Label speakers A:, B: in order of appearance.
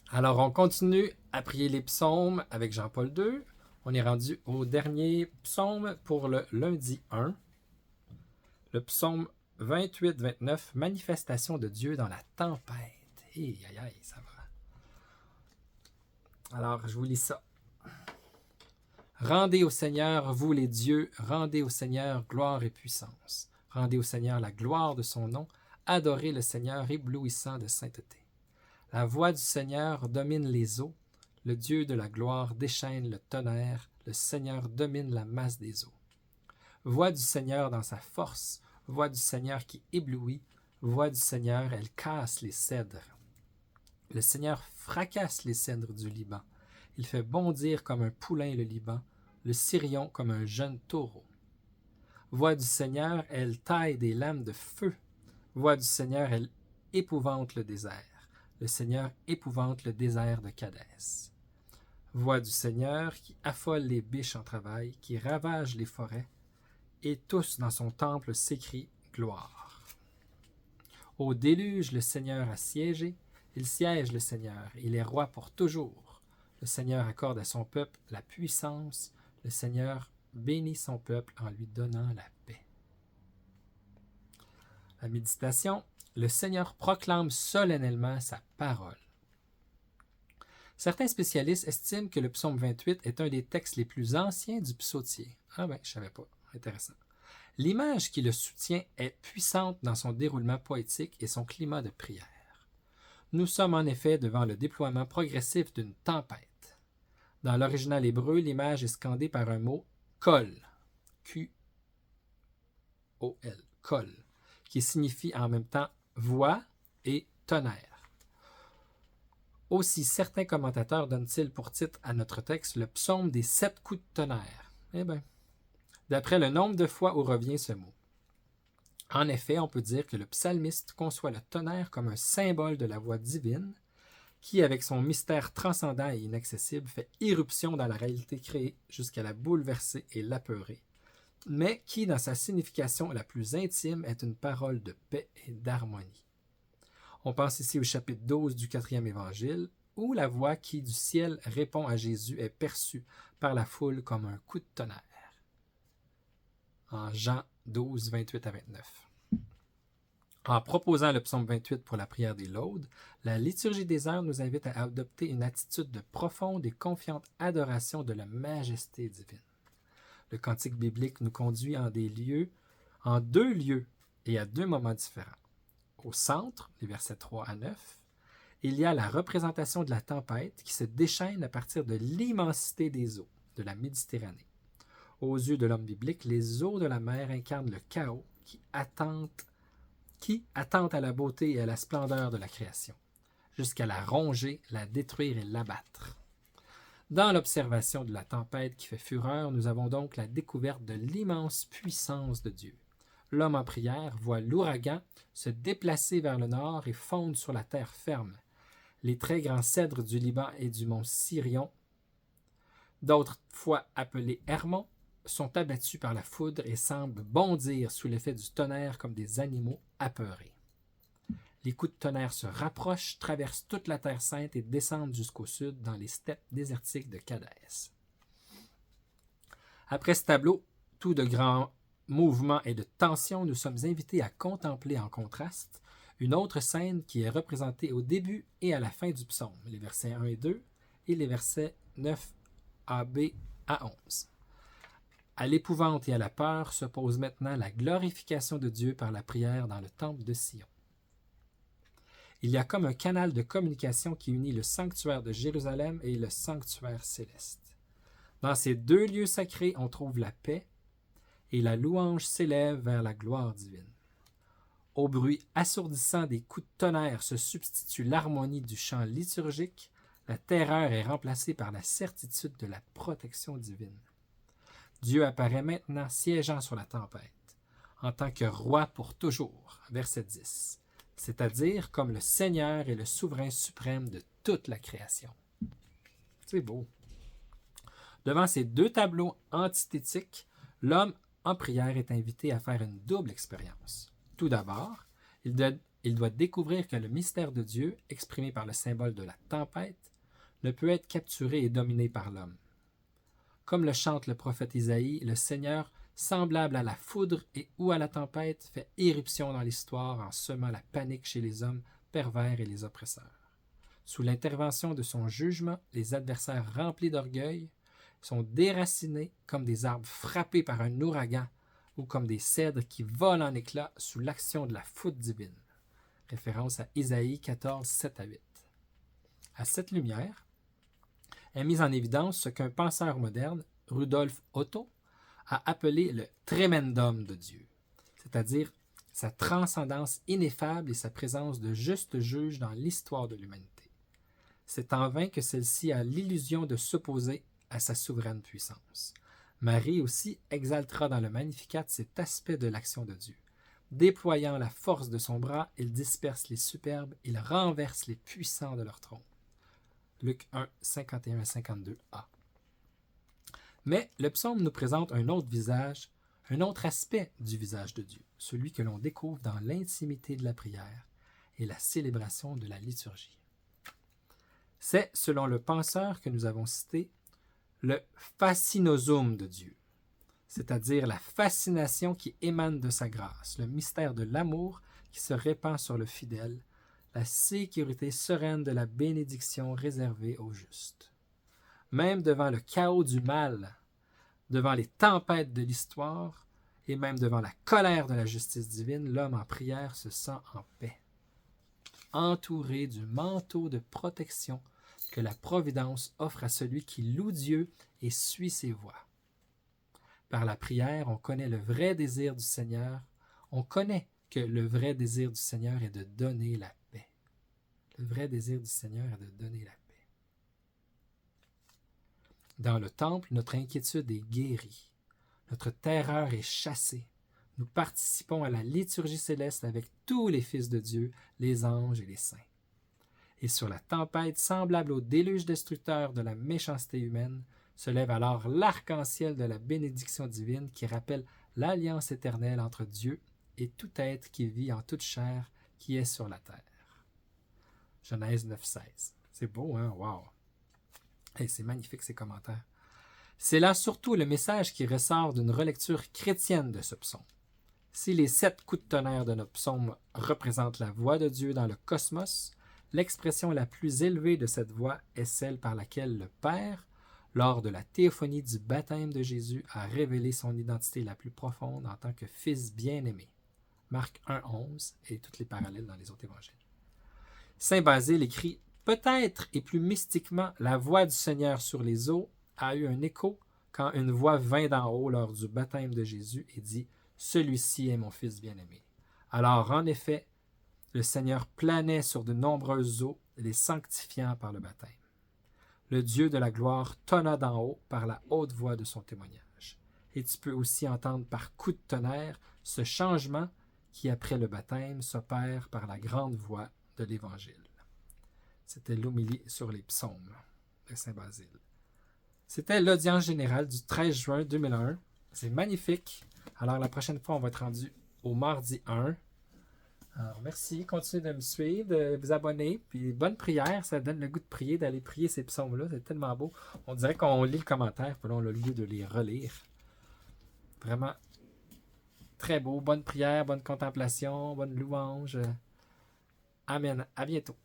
A: Alors, on continue à prier les psaumes avec Jean-Paul II. On est rendu au dernier psaume pour le lundi 1. Le psaume 28-29, Manifestation de Dieu dans la tempête. Aïe, aïe, aïe, ça va. Alors, je vous lis ça. Rendez au Seigneur, vous les dieux, rendez au Seigneur gloire et puissance. Rendez au Seigneur la gloire de son nom. Adorez le Seigneur éblouissant de sainteté. La voix du Seigneur domine les eaux. Le Dieu de la gloire déchaîne le tonnerre. Le Seigneur domine la masse des eaux. Voix du Seigneur dans sa force. Voix du Seigneur qui éblouit. Voix du Seigneur, elle casse les cèdres. Le Seigneur fracasse les cèdres du Liban. Il fait bondir comme un poulain le Liban, le Sirion comme un jeune taureau. Voix du Seigneur, elle taille des lames de feu. Voix du Seigneur, elle épouvante le désert. Le Seigneur épouvante le désert de Kadès. Voix du Seigneur qui affole les biches en travail, qui ravage les forêts, et tous dans son temple s'écrient gloire. Au déluge, le Seigneur a siégé, il siège le Seigneur, il est roi pour toujours. Le Seigneur accorde à son peuple la puissance, le Seigneur bénit son peuple en lui donnant la paix. La méditation, le Seigneur proclame solennellement sa parole. Certains spécialistes estiment que le psaume 28 est un des textes les plus anciens du psautier. Ah ben, je savais pas. Intéressant. L'image qui le soutient est puissante dans son déroulement poétique et son climat de prière. Nous sommes en effet devant le déploiement progressif d'une tempête. Dans l'original hébreu, l'image est scandée par un mot « kol », Q-O-L, kol, qui signifie en même temps « voix » et « tonnerre ». Aussi, certains commentateurs donnent-ils pour titre à notre texte le psaume des 7 coups de tonnerre. Eh bien, d'après le nombre de fois où revient ce mot. En effet, on peut dire que le psalmiste conçoit le tonnerre comme un symbole de la voix divine qui, avec son mystère transcendant et inaccessible, fait irruption dans la réalité créée jusqu'à la bouleverser et l'apeurer, mais qui, dans sa signification la plus intime, est une parole de paix et d'harmonie. On pense ici au chapitre 12 du 4e évangile, où la voix qui du ciel répond à Jésus est perçue par la foule comme un coup de tonnerre. En Jean 12, 28 à 29. En proposant le psaume 28 pour la prière des laudes, la liturgie des heures nous invite à adopter une attitude de profonde et confiante adoration de la majesté divine. Le cantique biblique nous conduit en deux lieux et à deux moments différents. Au centre, les versets 3 à 9, il y a la représentation de la tempête qui se déchaîne à partir de l'immensité des eaux de la Méditerranée. Aux yeux de l'homme biblique, les eaux de la mer incarnent le chaos qui attente à la beauté et à la splendeur de la création, jusqu'à la ronger, la détruire et l'abattre. Dans l'observation de la tempête qui fait fureur, nous avons donc la découverte de l'immense puissance de Dieu. L'homme en prière voit l'ouragan se déplacer vers le nord et fondre sur la terre ferme. Les très grands cèdres du Liban et du mont Sirion, d'autres fois appelés Hermon, sont abattus par la foudre et semblent bondir sous l'effet du tonnerre comme des animaux apeurés. Les coups de tonnerre se rapprochent, traversent toute la terre sainte et descendent jusqu'au sud dans les steppes désertiques de Kadès. Après ce tableau, tout de grands mouvements et de tensions, nous sommes invités à contempler en contraste une autre scène qui est représentée au début et à la fin du psaume, les versets 1 et 2 et les versets 9b à 11. À l'épouvante et à la peur s'oppose maintenant la glorification de Dieu par la prière dans le temple de Sion. Il y a comme un canal de communication qui unit le sanctuaire de Jérusalem et le sanctuaire céleste. Dans ces deux lieux sacrés, on trouve la paix et la louange s'élève vers la gloire divine. Au bruit assourdissant des coups de tonnerre se substitue l'harmonie du chant liturgique, la terreur est remplacée par la certitude de la protection divine. Dieu apparaît maintenant siégeant sur la tempête, en tant que roi pour toujours, verset 10, c'est-à-dire comme le Seigneur et le souverain suprême de toute la création. C'est beau. Devant ces deux tableaux antithétiques, l'homme en prière est invité à faire une double expérience. Tout d'abord, il il doit découvrir que le mystère de Dieu, exprimé par le symbole de la tempête, ne peut être capturé et dominé par l'homme. Comme le chante le prophète Isaïe, le Seigneur, semblable à la foudre et ou à la tempête, fait irruption dans l'histoire en semant la panique chez les hommes pervers et les oppresseurs. Sous l'intervention de son jugement, les adversaires remplis d'orgueil sont déracinés comme des arbres frappés par un ouragan ou comme des cèdres qui volent en éclats sous l'action de la foudre divine. Référence à Isaïe 14, 7 à 8. À cette lumière est mise en évidence ce qu'un penseur moderne, Rudolf Otto, a appelé le tremendum de Dieu, c'est-à-dire sa transcendance ineffable et sa présence de juste juge dans l'histoire de l'humanité. C'est en vain que celle-ci a l'illusion de s'opposer à sa souveraine puissance. Marie aussi exaltera dans le Magnificat cet aspect de l'action de Dieu. Déployant la force de son bras, il disperse les superbes, il renverse les puissants de leur trône. Luc 1, 51 à 52a. Mais le psaume nous présente un autre visage, un autre aspect du visage de Dieu, celui que l'on découvre dans l'intimité de la prière et la célébration de la liturgie. C'est, selon le penseur que nous avons cité, le fascinosum de Dieu, c'est-à-dire la fascination qui émane de sa grâce, le mystère de l'amour qui se répand sur le fidèle, la sécurité sereine de la bénédiction réservée aux justes. Même devant le chaos du mal, devant les tempêtes de l'histoire et même devant la colère de la justice divine, l'homme en prière se sent en paix, entouré du manteau de protection que la providence offre à celui qui loue Dieu et suit ses voies. Par la prière, on connaît le vrai désir du Seigneur. On connaît que le vrai désir du Seigneur est de donner la paix. Le vrai désir du Seigneur est de donner la paix. Dans le temple, notre inquiétude est guérie. Notre terreur est chassée. Nous participons à la liturgie céleste avec tous les fils de Dieu, les anges et les saints. Et sur la tempête, semblable au déluge destructeur de la méchanceté humaine, se lève alors l'arc-en-ciel de la bénédiction divine qui rappelle l'alliance éternelle entre Dieu et tout être qui vit en toute chair qui est sur la terre. Genèse 9,16. C'est beau, hein? Wow! Hey, c'est magnifique ces commentaires. C'est là surtout le message qui ressort d'une relecture chrétienne de ce psaume. Si les 7 coups de tonnerre de notre psaume représentent la voix de Dieu dans le cosmos, l'expression la plus élevée de cette voix est celle par laquelle le Père, lors de la théophanie du baptême de Jésus, a révélé son identité la plus profonde en tant que Fils bien-aimé. Marc 1,11 et toutes les parallèles dans les autres évangiles. Saint Basile écrit « Peut-être et plus mystiquement, la voix du Seigneur sur les eaux a eu un écho quand une voix vint d'en haut lors du baptême de Jésus et dit « Celui-ci est mon Fils bien-aimé ». Alors, en effet, le Seigneur planait sur de nombreuses eaux, les sanctifiant par le baptême. Le Dieu de la gloire tonna d'en haut par la haute voix de son témoignage. Et tu peux aussi entendre par coup de tonnerre ce changement qui, après le baptême, s'opère par la grande voix de l'Évangile. C'était l'homélie sur les psaumes de Saint Basile. C'était l'audience générale du 13 juin 2001. C'est magnifique. Alors, la prochaine fois, on va être rendu au mardi 1. Alors, merci. Continuez de me suivre, de vous abonner. Puis, bonne prière. Ça donne le goût de prier, d'aller prier ces psaumes-là. C'est tellement beau. On dirait qu'on lit le commentaire, puis là, on a le goût de les relire. Vraiment très beau. Bonne prière, bonne contemplation, bonne louange. Amen. À bientôt.